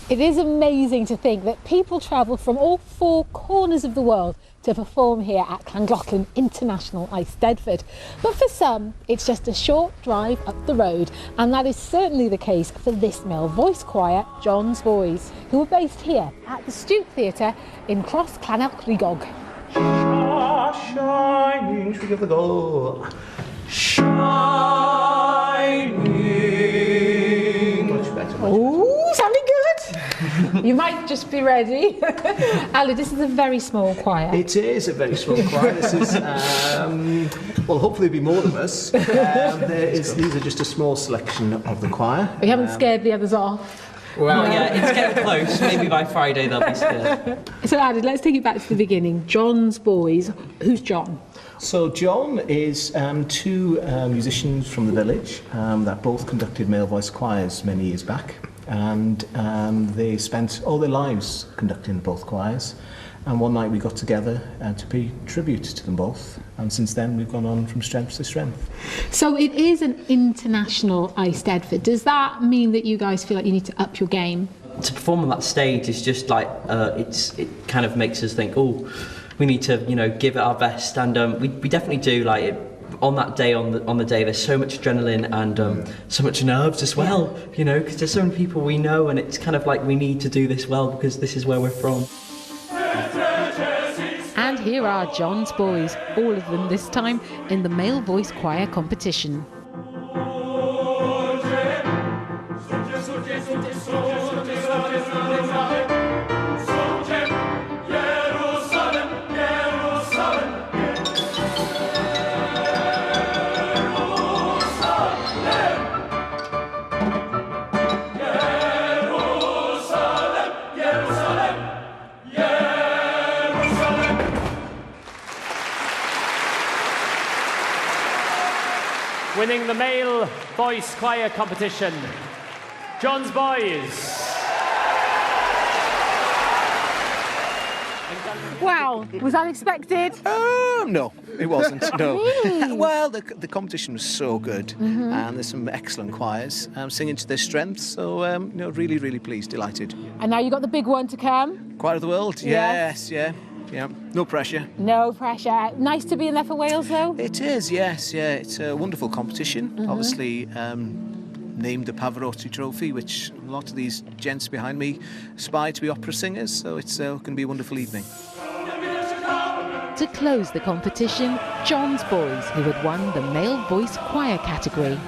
It is amazing to think that people travel from all four corners of the world to perform here at Llangollen International Eisteddfod. But for some, it's just a short drive up the road, and that is certainly the case for this male voice choir, Johnsboys, who are based here at the Stute Theatre in Cross Clanelchrigog. Shining, should we give the go? Shining. Much better. Ooh, sounding good. You might just be ready. Ali, this is a very small choir. It is a very small choir. This is, well, hopefully there'll be more than us. These are just a small selection of the choir. We haven't scared the others off. Well, yeah, it's getting close. Maybe by Friday they'll be scared. So, Ali, let's take it back to the beginning. Johnsboys. Who's John? So John is two musicians from the village that both conducted male voice choirs many years back, and they spent all their lives conducting both choirs, and one night we got together to pay tribute to them both, and since then we've gone on from strength to strength. So it is an international Eisteddfod. Does that mean that you guys feel like you need to up your game? To perform on that stage is just like, it kind of makes us think, oh, we need to, give it our best, and we definitely do. Like on that day, on the day, there's so much adrenaline and so much nerves as well. Because there's so many people we know, and it's kind of like we need to do this well because this is where we're from. And here are Johnsboys, all of them this time in the male voice choir competition. Winning the male voice choir competition, Johnsboys. Wow, was that expected? No, it wasn't. No. Really? Well, the competition was so good, and there's some excellent choirs singing to their strengths. So, really, really pleased, delighted. And now you got the big one to come. Choir of the World, yes, yeah. No pressure. No pressure. Nice to be in there for Wales, though. It is, yes, yeah. It's a wonderful competition. Obviously, named the Pavarotti Trophy, which a lot of these gents behind me aspire to be opera singers. So it's going to be a wonderful evening. To close the competition, Johnsboys, who had won the male voice choir category.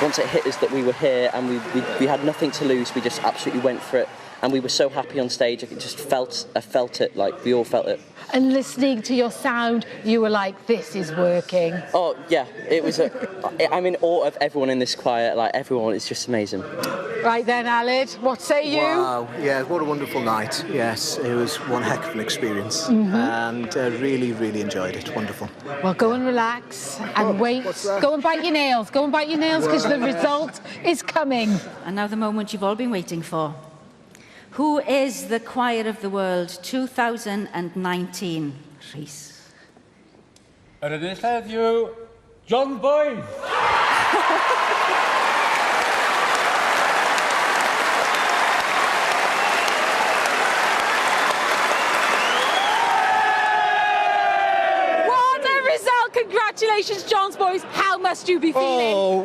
Once it hit us that we were here and we had nothing to lose, we just absolutely went for it, and we were so happy on stage. I felt it, like we all felt it. And listening to your sound, you were like, this is working. Oh yeah, it was. I'm in awe of everyone in this choir. Like everyone, it's just amazing. Right then, Alid, what say you? Wow, yeah, what a wonderful night. Yes, it was one heck of an experience, and really, really enjoyed it. Wonderful. Well, go and relax and wait. Go and bite your nails. Go and bite your nails because the result is coming. And now the moment you've all been waiting for. Who is the Choir of the World 2019? Rhys. And it is heddiw, Johnsboys. What a result! Congratulations, Johnsboys. How must you be feeling? Oh,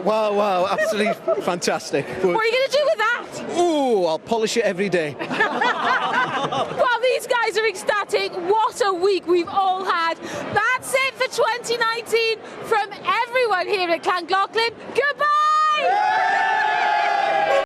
wow, absolutely fantastic. But, What are you going to do with that? ooh, I'll polish it every day. Well, these guys are ecstatic. What a week we've all had. That's it for 2019 from everyone here at Llangollen. Goodbye!